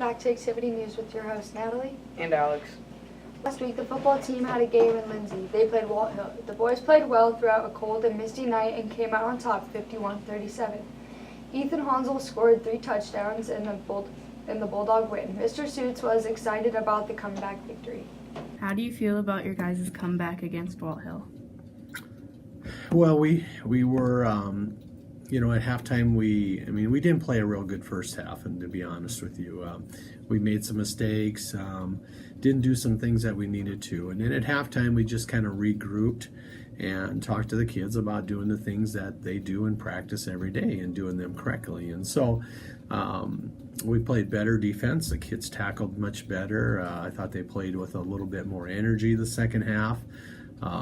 back to Activity News with your host, Natalie. And Alex. Last week, the football team had a game in Lindsay. They played Walt Hill. The boys played well throughout a cold and misty night and came out on top 51-37. Ethan Hansel scored 3 touchdowns in the Bulldog win. Mr. Suits was excited about the comeback victory. How do you feel about your guys' comeback against Walt Hill? Well, we were, at halftime, we didn't play a real good first half, and to be honest with you, we made some mistakes, didn't do some things that we needed to. And then at halftime, we just kind of regrouped and talked to the kids about doing the things that they do in practice every day and doing them correctly. And so we played better defense. The kids tackled much better. I thought they played with a little bit more energy the second half.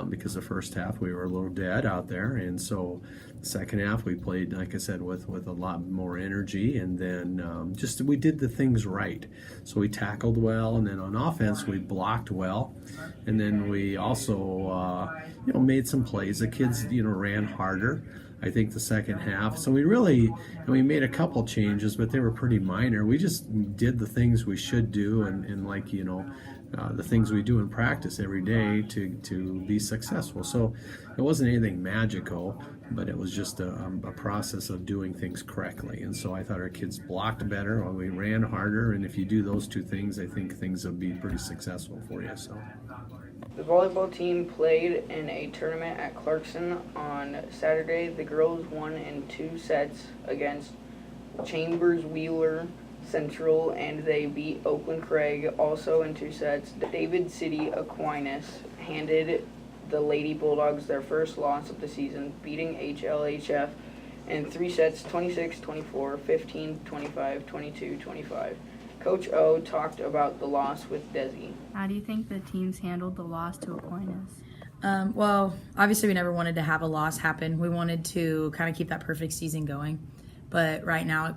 Because the first half we were a little dead out there, and so the second half we played, like I said, with a lot more energy, and then we did the things right. So we tackled well, and then on offense we blocked well, and then we also made some plays. The kids ran harder, I think, the second half. So we made a couple changes, but they were pretty minor. We just did the things we should do, and the things we do in practice every day to be successful. So it wasn't anything magical, but it was just a process of doing things correctly. And so I thought our kids blocked better, or we ran harder, and if you do those two things, I think things will be pretty successful for you. So The volleyball team played in a tournament at Clarkson on Saturday. The girls won in 2 sets against Chambers Wheeler Central, and they beat Oakland Craig also in 2 sets. David City Aquinas handed the Lady Bulldogs their first loss of the season, beating HLHF in 3 sets, 26-24, 15-25, 22-25. Coach O talked about the loss with Desi. How do you think the teams handled the loss to Aquinas? Well, obviously we never wanted to have a loss happen. We wanted to kind of keep that perfect season going. But right now, it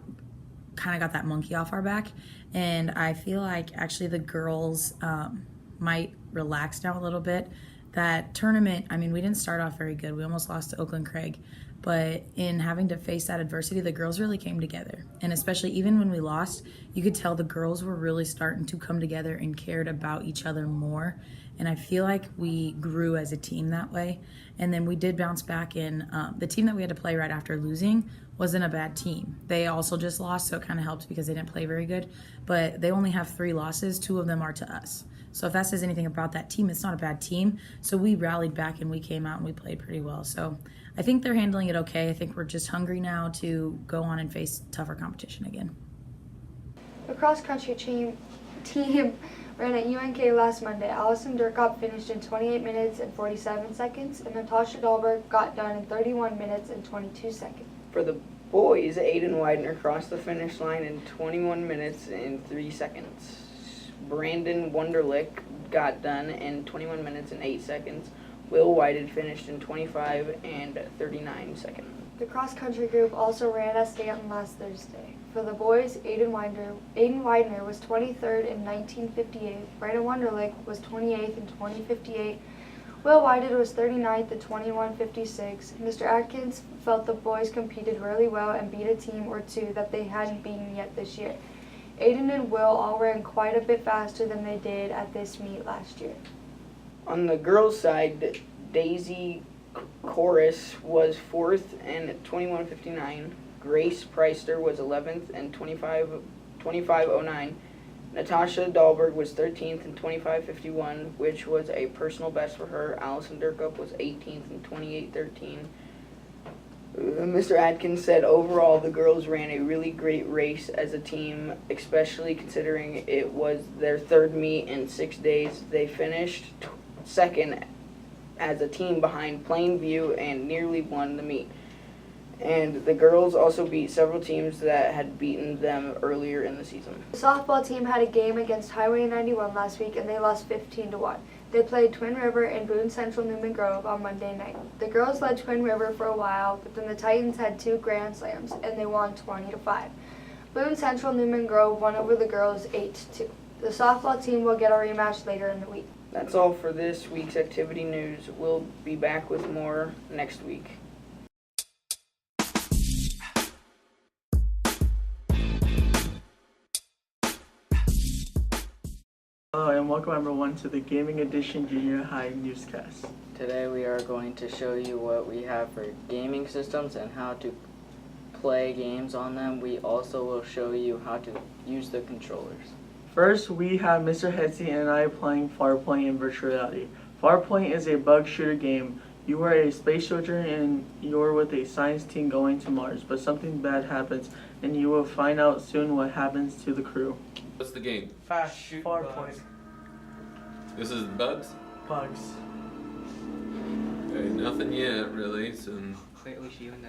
kind of got that monkey off our back. And I feel like actually the girls might relax now a little bit. That tournament, we didn't start off very good. We almost lost to Oakland Craig. But in having to face that adversity, the girls really came together. And especially even when we lost, you could tell the girls were really starting to come together and cared about each other more. And I feel like we grew as a team that way. And then we did bounce back in. The team that we had to play right after losing wasn't a bad team. They also just lost, so it kind of helped because they didn't play very good. But they only have 3 losses. 2 of them are to us. So if that says anything about that team, it's not a bad team. So we rallied back and we came out and we played pretty well. So I think they're handling it okay. I think we're just hungry now to go on and face tougher competition again. The cross-country team ran at UNK last Monday. Allison Durkop finished in 28 minutes and 47 seconds, and Natasha Dahlberg got done in 31 minutes and 22 seconds. For the boys, Aiden Widener crossed the finish line in 21 minutes and 3 seconds. Brandon Wunderlich got done in 21 minutes and 8 seconds. Will Whited finished in 25 and 39 seconds. The cross-country group also ran at Stanton last Thursday. For the boys, Aiden Widener was 23rd in 1958. Brandon Wunderlich was 28th in 2058. Will Whited was 39th in 2156. Mr. Atkins felt the boys competed really well and beat a team or 2 that they hadn't beaten yet this year. Aiden and Will all ran quite a bit faster than they did at this meet last year. On the girls' side, Daisy Chorus was 4th in 21:59. Grace Preister was 11th in 25:09. Natasha Dahlberg was 13th in 25:51, which was a personal best for her. Allison Durkup was 18th in 28:13. Mr. Atkins said overall the girls ran a really great race as a team, especially considering it was their 3rd meet in 6 days. They finished 2nd as a team behind Plainview and nearly won the meet. And the girls also beat several teams that had beaten them earlier in the season. The softball team had a game against Highway 91 last week and they lost 15-1. They played Twin River and Boone Central Newman Grove on Monday night. The girls led Twin River for a while, but then the Titans had 2 grand slams and they won 20-5. Boone Central Newman Grove won over the girls 8-2. The softball team will get a rematch later in the week. That's all for this week's activity news. We'll be back with more next week. Hello and welcome everyone to the Gaming Edition Junior High Newscast. Today we are going to show you what we have for gaming systems and how to play games on them. We also will show you how to use the controllers. First, we have Mr. Hetzi and I playing Farpoint in virtual reality. Farpoint is a bug shooter game. You are a space soldier and you're with a science team going to Mars, but something bad happens and you will find out soon what happens to the crew. What's the game? Fast, Farpoint. This is bugs? Bugs. Okay, nothing yet, really. Some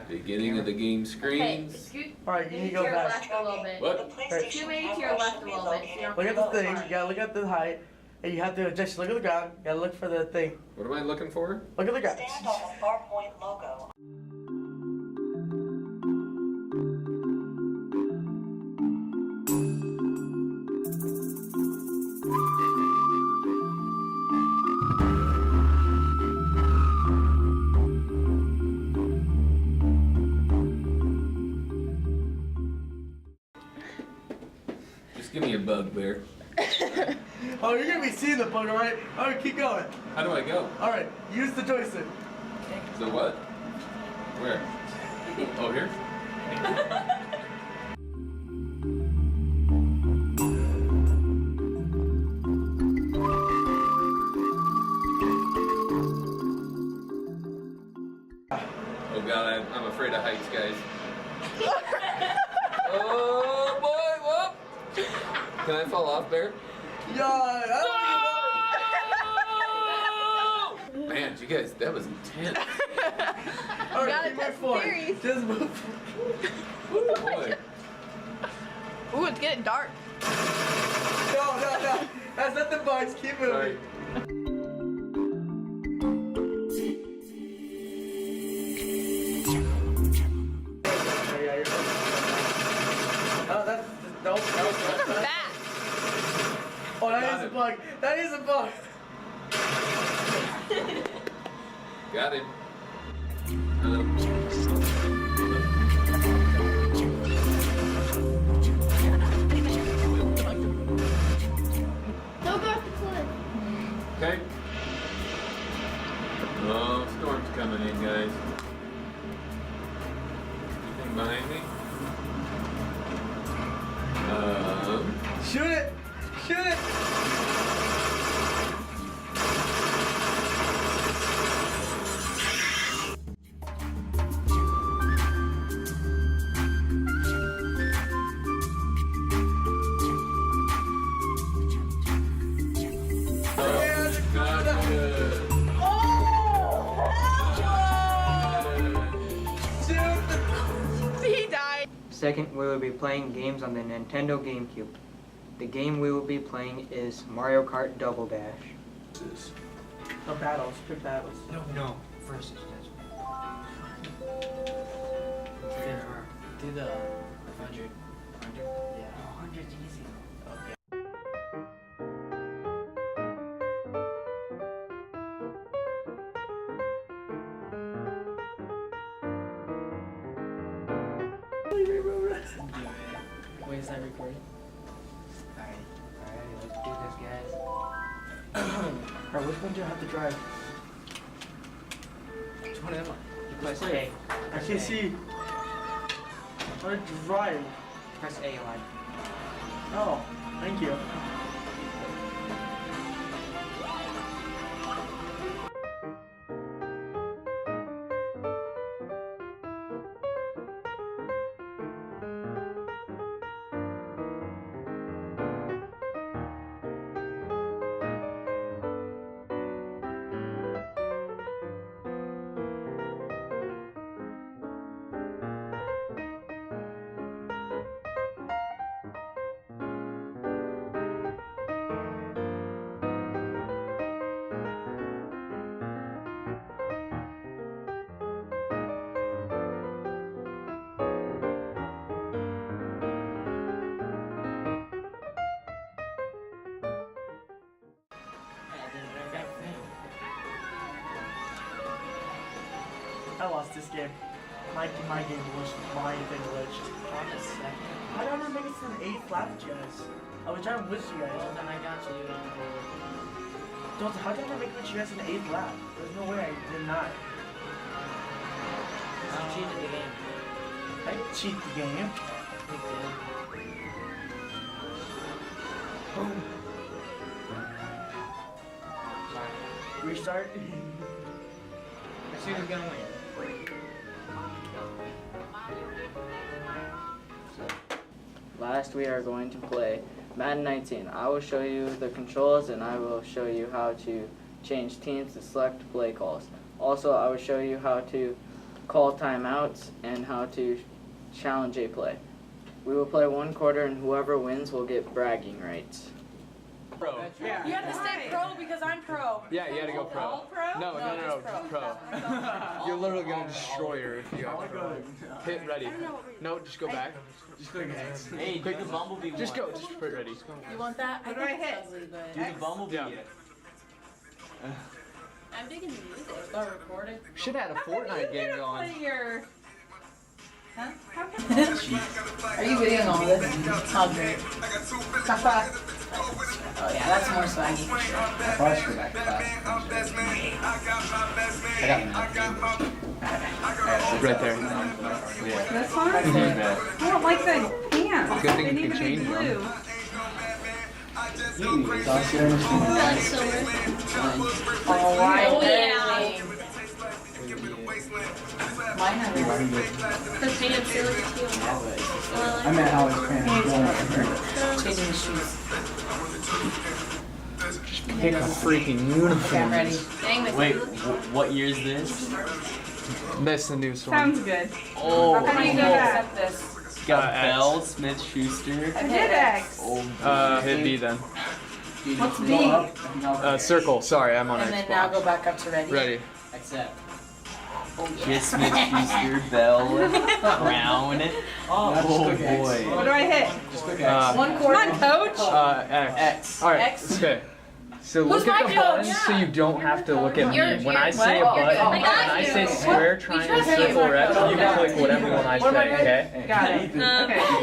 beginning of the game screens. Scoot Alright, you need to go to your fast. left a little bit. What? Scoot maybe to your left a little bit. So you don't Look at the have to thing, go you gotta look at the height, and you have to just look at the ground, you gotta look for the thing. What am I looking for? Look at the ground. Stand on the Farpoint logo. Just give me a bugbear. Oh, you're gonna be seeing the bug, alright? Alright, keep going. How do I go? Alright, use the joystick. The what? Where? Oh, here? Oh god, I'm afraid of heights, guys. Oh boy, whoop! Can I fall off, Bear? Yeah, Man, you guys, that was intense. Alright, keep moving forward. Just move. Oh boy. Ooh, it's getting dark. No. That's not the bugs. Keep moving. Sorry. Yeah, you're fine. No, that's no. Bat. Oh, that Got is a it. bug. That is a bug. Got him. Hello. Don't go off the cliff. Okay. Oh, storm's coming in, guys. Anything behind me? Shoot it. Shoot it. Not good. He died. Second, we will be playing games on the Nintendo GameCube. The game we will be playing is Mario Kart Double Dash. No battles. Pick battles. No, first it's Do the 100. Yeah. 100's easy. Wait, is that recording? Alright, let's do this, guys. Alright, which one do I have to drive? Which one am I? Press Wait. A. I can't see. How to drive? Press A, like. Oh, thank you. I lost this game. my game was my thing glitched. How did I not make it to an 8th lap with you guys? I was trying to wish you guys. Well, then I got you. Don't, how did I make it with you guys in the 8th lap? There's no way I did not. You cheated the game. I didn't cheat the game. Boom. Restart. Let's see who's gonna win. Last we are going to play Madden 19. I will show you the controls and I will show you how to change teams to select play calls. Also, I will show you how to call timeouts and how to challenge a play. We will play 1 quarter and whoever wins will get bragging rights. Pro. Yeah. You have to stay pro because I'm pro. Yeah, you gotta go pro. All pro? No, just pro. You're literally gonna destroy her if you go pro. Hit ready. No, just go back. Just click X. Hey, click the bumblebee Just go, just put ready. You want that? What do I hit? Ugly, but Do the bumblebee. Yeah. I'm digging the music. start recording. Should have had a Fortnite game going. Your... Huh? Are you videoing all this? Oh, great. Oh yeah, that's more swaggy. I probably should go back to class. I got Right there. This one? I don't like the pants. Good thing They you need can to be change them. blue. Alright. Oh, yeah. Mine has The pants, they look cute. I meant how his pants changing the shoes. Pick a freaking uniform. Okay, I'm ready. Dang, this Wait, is what year is this? That's the new one. Sounds good. Oh, How do you do that? Accept this. got X. Bell, Smith, Schuster. I did X. Hit B then. What's B? Circle. Sorry, I'm on And Xbox. then now go back up to ready. Ready. Accept. Get Smith, Schuster, Bell, Brown. Oh boy. What do I hit? 1 quarter. Come on, coach. X. Alright, X. okay. So Who's look at my the coach? buttons so you don't have to look at me. You're- When I you're- say a what? button, I when got I you. say square, triangle, trust you. circle, rectangle, you can click whatever one I What am I say, doing? okay? Got it.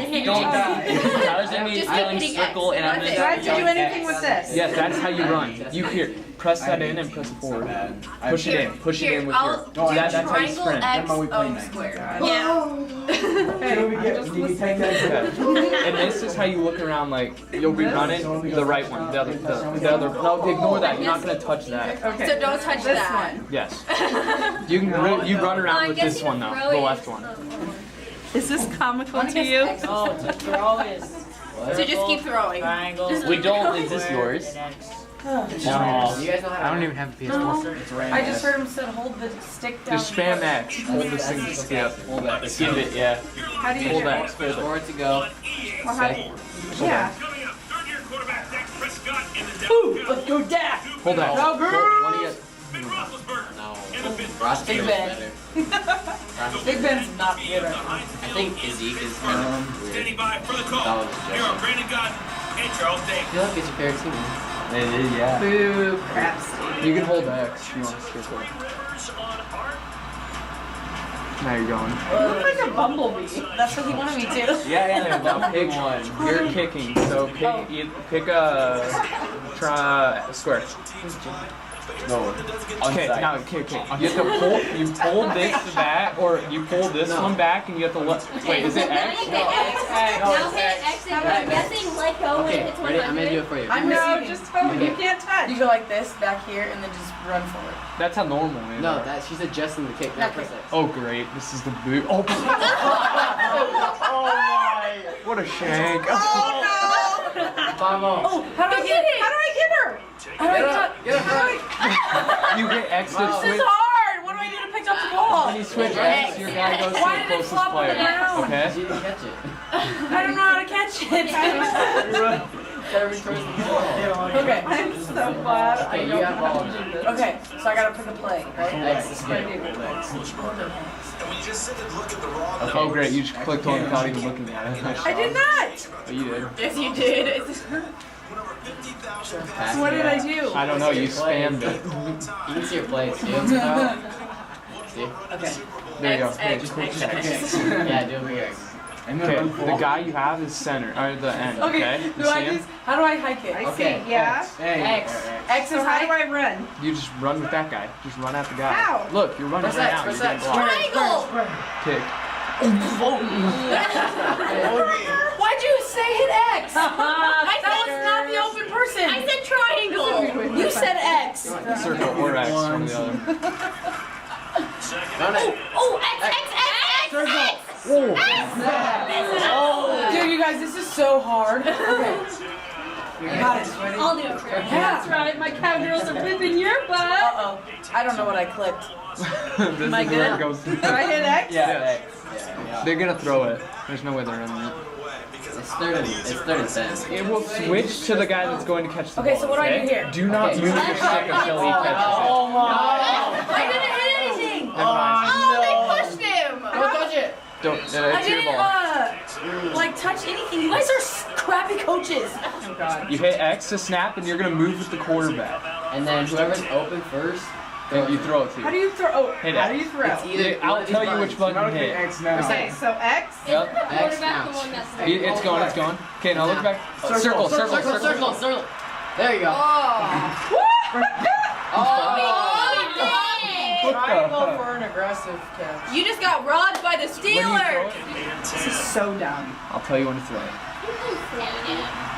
Okay. Don't die. Tyler's gonna be Just yelling hitting circle X, and I'm that's gonna Do I have to do anything with this? Yes, that's how you run. You here, press that in and press it forward. Push it in, push it in with I'll your. do That's how you triangle sprint. X O square. Yeah. Okay, I'm just listening. Okay. And this is how you look around, like, you'll be running the right one, the other, no, ignore that, you're not gonna touch that. Okay. So don't touch This that. one. Yes. You can, you run around with this one though, the left one. Is this comical to you? Oh, to throw is. So just keep throwing. Triangle. Wait, don't. Is this yours? You guys know how I don't even have a PS4. I just heard him say hold the stick down. Just spam X, hold this thing, yeah, hold X. Give it, yeah. How do you Hold do it? X, hold it. Forward to go. Well, how do you... Yeah. Let's go Dak. Hold X. Go, When you get, Big Ben. Big Ben's not good right now. I think Zeke is kind of weird. That was I feel like it's your favorite team. It is, yeah. Boo, crap, Steve. you can hold X if you want to skip it. Now you're going. You look like a bumblebee. That's what he wanted me to. Yeah, Now pick one. You're kicking, so pick a square. No. Okay, now okay. You have to pull this back, or you pull this one back, and you have to let. Wait, is it X? Now hit X and I'm guessing let go when it's Ready? I'm gonna do it for you. I'm No, receiving. just hold. You can't touch. You go like this back here and then just run forward. That's how normal is. No, that she's adjusting the kick. Now Okay. press it. Oh great, this is the boot. Oh. Oh my! What a shank. Oh Vamos. Oh, how do I get it? How do I get her? How do I Get up. You hit X to This switch. is hard. What do I do to pick up the ball? When you switch X, your guy goes to Why the did it closest flop on the player. ground? Okay? You didn't catch it. I don't know how to catch it. Gotta reach towards the ball. Okay. I'm so glad I Okay, you don't have know how ball. to do this. Okay, so I gotta pick a play, right? X is What do I good. do? Oh great, you just clicked on it without even looking at it. I did not. But you did. Yes, you did. What did I do? I don't know, you spammed it. You can see your plays, too. See? Okay. There you go. X, X. Yeah, do a big X. Okay, the guy you have is center, or the end, okay? You see him? How do I high kick? I see, yeah. X. X is how do I run? You just run with that guy. Just run at the guy. How? Look, you're running right now. You're getting blocked. Triangle! Kick. Why'd you say hit X? That was not the open person. I said triangle! You said X. Circle or X, one or the other. Oh, X! Dude, you guys, this is so hard. Okay. Got it. I'll do it first. That's right, my cowgirls are whipping your butt. Uh-oh. I don't know what I clicked. This Am I is where good? it goes. Do I hit X? Yeah. They're gonna throw it. There's no way they're running it. It's third and 10. It will switch to the guy that's going to catch the ball. Okay, so what do I do here? Do not move your stick until he catches it. I didn't hit anything. Never mind. They pushed him! Don't touch it! Don't. I It's your didn't ball. like touch anything. You guys are crappy coaches. Oh, God. You hit X to snap, and you're gonna move with the quarterback. And then whoever's open first, And you throw it to. How do you throw? Oh, Hit how X. do you throw? it's either I'll tell you which button to hit. X now. Okay, so X. Yep. X Quarterback the counts. one that's It's going. It's going. Okay, now look back. Circle. There you go. Triangle for an aggressive catch. You just got robbed by the When you throw Steelers! it, This is so dumb. I'll tell you when to throw it.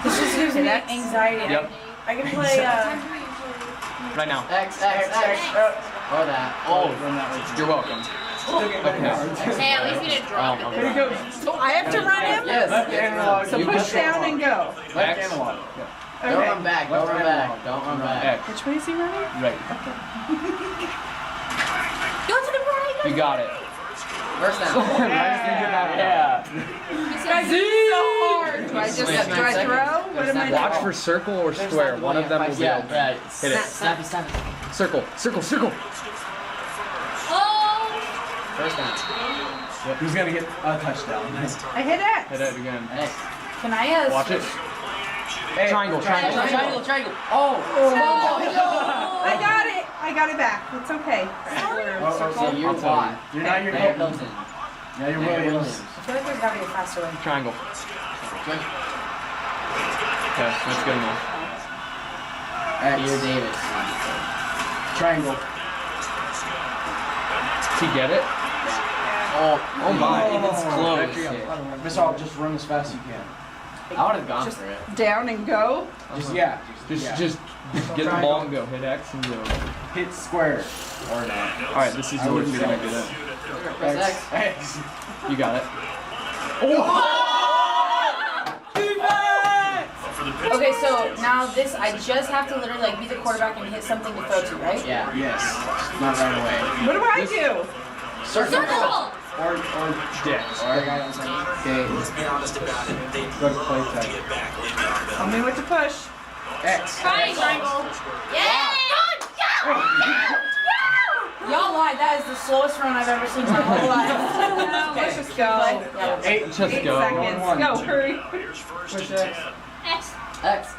This just gives me anxiety. Yep. I can play. Right now. X. Or that. Oh, you're welcome. Okay. Hey, at least we didn't drop it. Here we go. So I have to run him? Yes. Left analog. So You push push down and go. Left X. analog. Don't run back. Don't run back. Don't run back. X. Which way is he running? Right. Go to the right! You got it. First down. Yeah. Guys, this is so hard. Do I just Wait, do I throw? What am I Watch doing? for circle or square. One of them will be open. Right. Hit it. Snappy. Circle. Oh! First down. Who's gonna get a touchdown? I hit X. Hit it again. X. Can I Watch it. Hey, Triangle. Triangle. I got it back. It's okay. So you're I'll tell Watt. You're not your Mayor Hilton. Hilton. Now you're Mayor Williams. I feel like there's gotta be a faster way. Triangle. Okay, that's good enough. Peter Davis. Triangle. Did he get it? Oh my. It's close. Miss all, just run as fast as you can. I would have gone for it. Down and go. Just Just get the ball and go. Hit X and go. hit square or not. All right, this is yours. You're gonna get it. Press X. X. You got it. Okay, so now this, I just have to literally like be the quarterback and hit something to throw to, right? Yeah. Yes. Not right away. What do I do? Circle! Or Dick. okay. Let's be honest about it. Good play tag. Tell me what to push. X. Triangle! Yeah! Y'all lied. That is the slowest run I've ever seen in my whole life. Let's just go. Yeah. 8 Just 8 go. seconds. Go, hurry. Push X. X. X.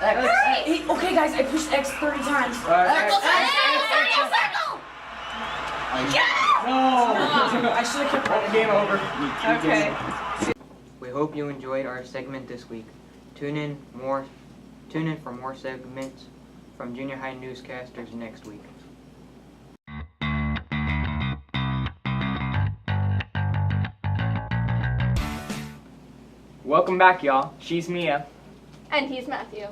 Hey, okay, guys, I pushed X 30 times. Circle! Circle! No. I should have kept running. Game over. Okay. We hope you enjoyed our segment this week. Tune in for more segments from junior high newscasters next week. Welcome back, y'all. She's Mia. And he's Matthew.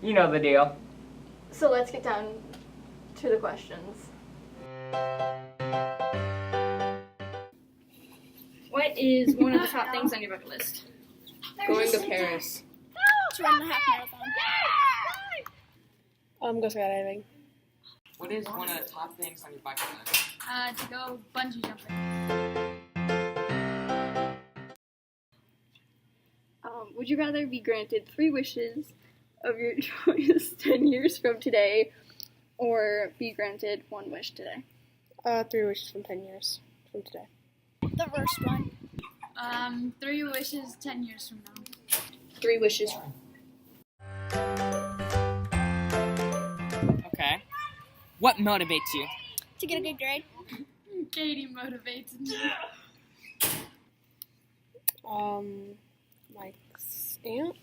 You know the deal. So let's get down to the questions. What is one of the top things on your bucket list? Going to Paris. To run the half marathon. Go skydiving. What is one of the top things on your bucket list? To go bungee jumping. Would you rather be granted 3 wishes of your choice 10 years from today, or be granted 1 wish today? 3 wishes from 10 years from today. The first one. 3 wishes 10 years from now. 3 wishes. Okay. What motivates you? To get a good grade. Katie motivates me. Mike's aunt,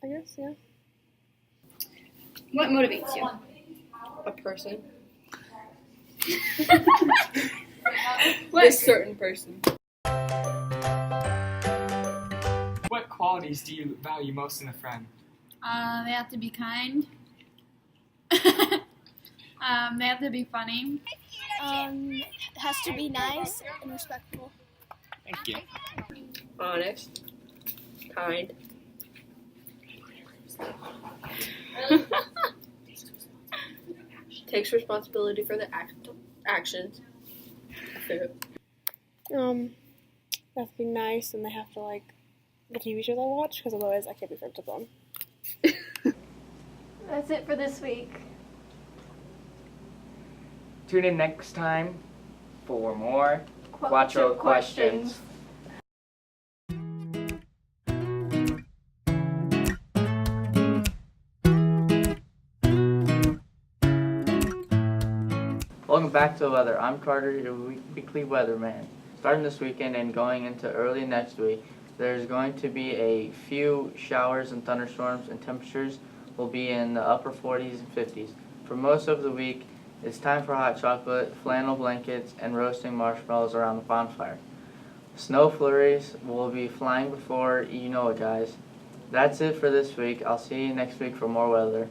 I guess, yeah. What motivates you? A person. What? This certain person. What qualities do you value most in a friend? They have to be kind. They have to be funny. Has to be nice and respectful. Thank you. Honest. Kind. Takes responsibility for the actions. They have to be nice, and they have to like the TV shows I watch, because otherwise I can't be friends with them. That's it for this week. Tune in next time for more Quattro questions. Welcome back to the weather. I'm Carter, your weekly weatherman. Starting this weekend and going into early next week, there's going to be a few showers and thunderstorms, and temperatures will be in the upper 40s and 50s. For most of the week, it's time for hot chocolate, flannel blankets, and roasting marshmallows around the bonfire. Snow flurries will be flying before you know it, guys. That's it for this week. I'll see you next week for more weather.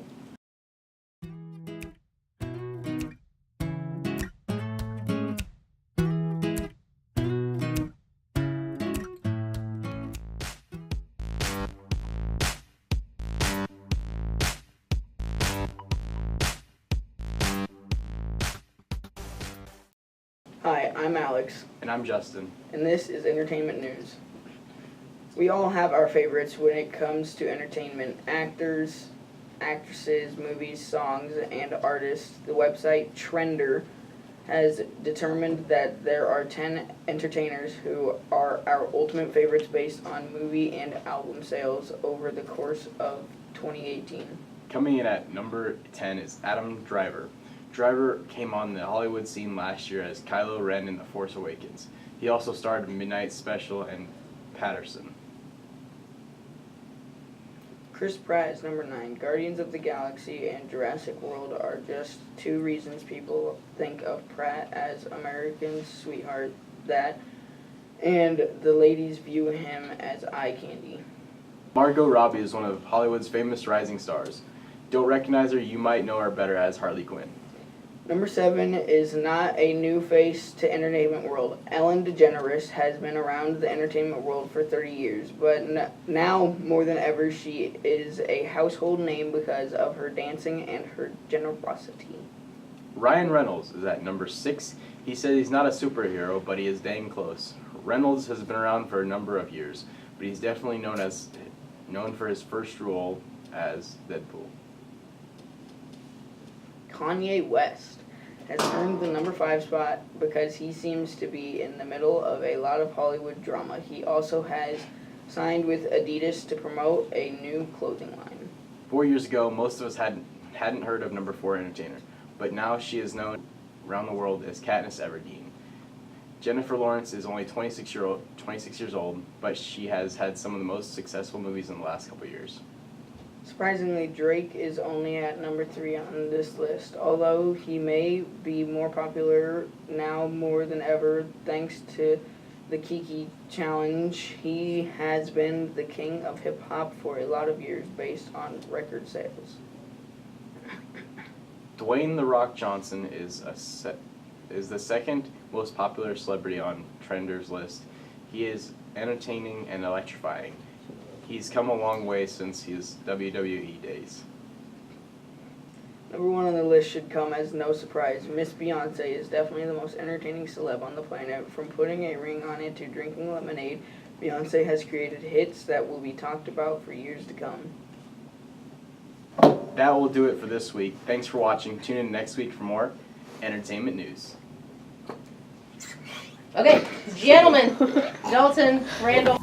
Hi, I'm Alex, And I'm Justin. and this is Entertainment News. We all have our favorites when it comes to entertainment: actors, actresses, movies, songs, and artists. The website Trender has determined that there are 10 entertainers who are our ultimate favorites based on movie and album sales over the course of 2018. Coming in at number 10 is Adam Driver. Driver came on the Hollywood scene last year as Kylo Ren in The Force Awakens. He also starred in Midnight Special and Patterson. Chris Pratt is number 9. Guardians of the Galaxy and Jurassic World are just two reasons people think of Pratt as America's sweetheart. That, and the ladies view him as eye candy. Margot Robbie is one of Hollywood's famous rising stars. Don't recognize her, you might know her better as Harley Quinn. Number 7 is not a new face to entertainment world. Ellen DeGeneres has been around the entertainment world for 30 years, but now more than ever she is a household name because of her dancing and her generosity. Ryan Reynolds is at number 6. He said he's not a superhero, but he is dang close. Reynolds has been around for a number of years, but he's definitely known for his first role as Deadpool. Kanye West has earned the number 5 spot because he seems to be in the middle of a lot of Hollywood drama. He also has signed with Adidas to promote a new clothing line. 4 years ago, most of us hadn't heard of number 4 entertainer, but now she is known around the world as Katniss Everdeen. Jennifer Lawrence is only 26 years old, but she has had some of the most successful movies in the last couple years. Surprisingly, Drake is only at number 3 on this list. Although he may be more popular now more than ever thanks to the Kiki Challenge, he has been the king of hip-hop for a lot of years based on record sales. Dwayne "The Rock" Johnson is the second most popular celebrity on Trender's list. He is entertaining and electrifying. He's come a long way since his WWE days. Number 1 on the list should come as no surprise. Miss Beyonce is definitely the most entertaining celeb on the planet. From putting a ring on it to drinking lemonade, Beyonce has created hits that will be talked about for years to come. That will do it for this week. Thanks for watching. Tune in next week for more entertainment news. Okay, gentlemen, Dalton, Randall.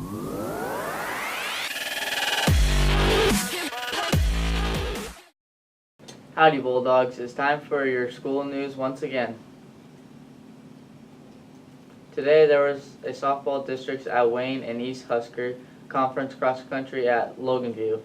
Howdy, Bulldogs. It's time for your school news once again. Today there was a softball districts at Wayne and East Husker conference cross country at Loganview.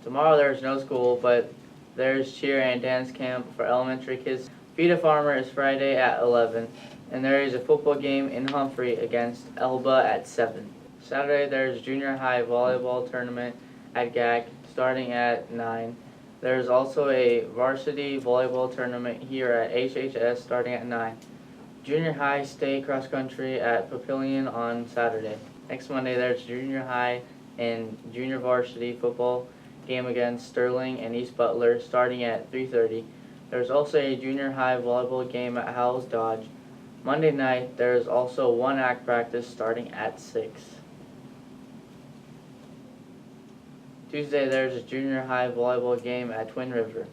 Tomorrow there's no school, but there's cheer and dance camp for elementary kids. Feed a Farmer is Friday at 11, and there is a football game in Humphrey against Elba at 7. Saturday there's junior high volleyball tournament at GAC starting at 9. There's also a varsity volleyball tournament here at HHS starting at 9. Junior high state cross country at Papillion on Saturday. Next Monday there's junior high and junior varsity football game against Sterling and East Butler starting at 3:30. There's also a junior high volleyball game at Howells Dodge. Monday night there's also one act practice starting at 6. Tuesday there's a junior high volleyball game at Twin River.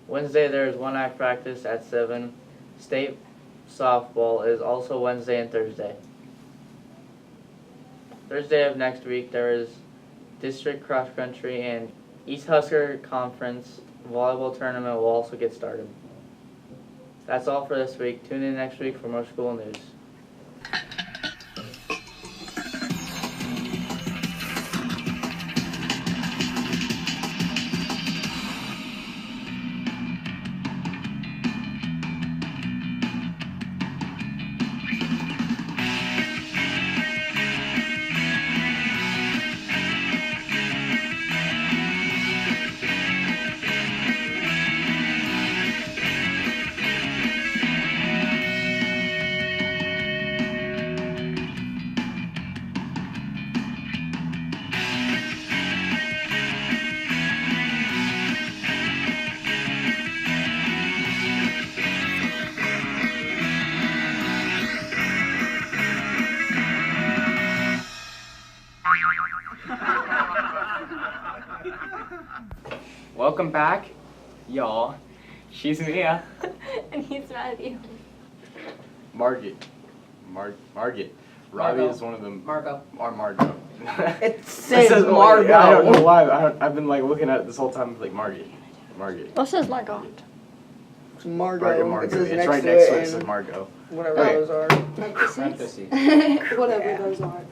Wednesday there's one act practice at 7. State softball is also Wednesday and Thursday. Thursday of next week there is district cross country and East Husker Conference volleyball tournament will also get started. That's all for this week. Tune in next week for more school news. Welcome back, y'all. She's Mia. And he's Matthew. Margit. Robbie Margot. is one of them. Margot. Or Margot. It says Margot. I don't know why. I've been like looking at it this whole time like Margit. What says Margot? It's Margot. Margot. It says It's right to next to it. and It says Margot. Whatever Okay. those are. Parentheses. Whatever those are.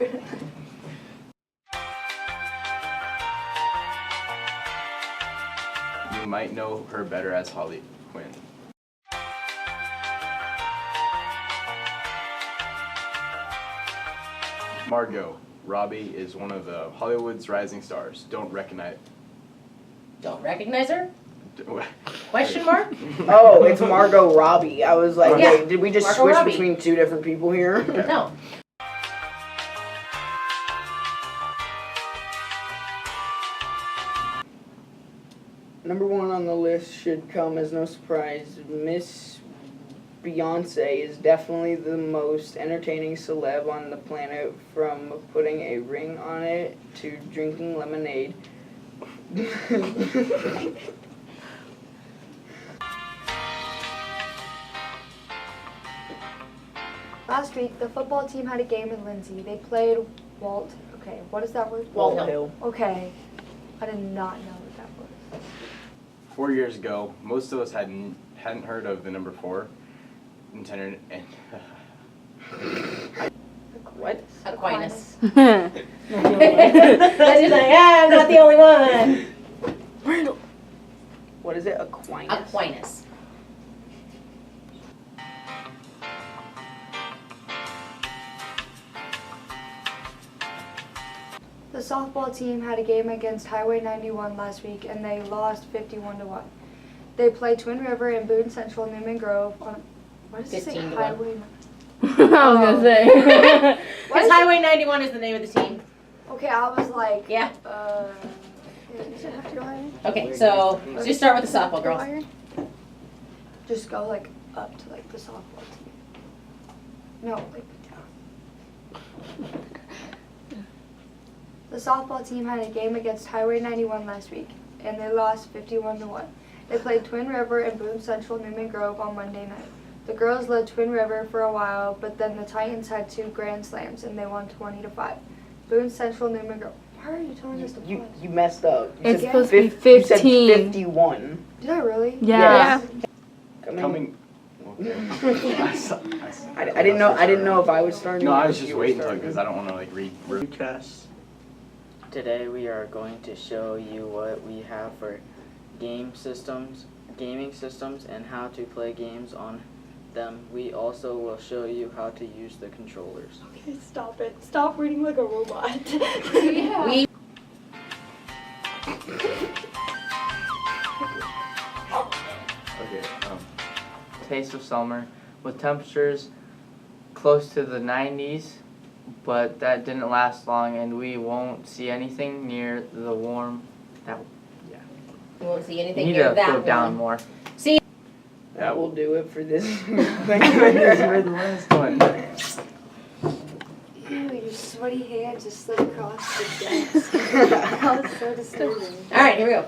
You might know her better as Holly Quinn. Margot. Robbie is one of the Hollywood's rising stars. Don't recognize her? Question mark? Oh, it's Margot Robbie. I was like, Yeah. wait, did we just Margot switch Robbie. between two different people here? No. Number one on the list should come as no surprise. Miss Beyonce is definitely the most entertaining celeb on the planet, from putting a ring on it to drinking lemonade. Last week, the football team had a game in Lindsay. They played Okay, what is that word? Walt Hill. Okay, I did not know what that was. 4 years ago, most of us hadn't heard of the number 4 in tenor and What? Aquinas. That's just like, I'm not the only one. What is it? Aquinas? Aquinas. The softball team had a game against Highway 91 last week, and they lost 51-1. They played Twin River and Boone Central Newman Grove on, what does it say? 15-1. Highway. I was gonna say. What Because is Highway 91 is the name of the team. Okay, I was like, Yeah. Does it have to go higher? Okay, so just start with the softball girls. Just go like up to like the softball team. No, like down. The softball team had a game against Highway 91 last week, and they lost 51-1. They played Twin River and Boone Central Newman Grove on Monday night. The girls led Twin River for a while, but then the Titans had 2 grand slams, and they won 20-5. Boone Central Newman Grove. Why are you telling us to pause? You messed up. You It's said supposed to be You said 15. 51. Did I really? Yeah. Yes. coming. I didn't know. I didn't know if I was starting. No, or I was if just you were waiting starting. because I don't want to like read. Newscast. Today we are going to show you what we have for gaming systems, and how to play games on them. We also will show you how to use the controllers. Okay, stop it. Stop reading like a robot. Yeah. Okay. Taste of summer with temperatures close to the 90s, but that didn't last long, and we won't see anything near the warm. That You won't see you anything need near to that go one. down more. See? That will do it for this. For the last one. Ew, your sweaty hand just slid across the desk. That was so disturbing. All right, here we go.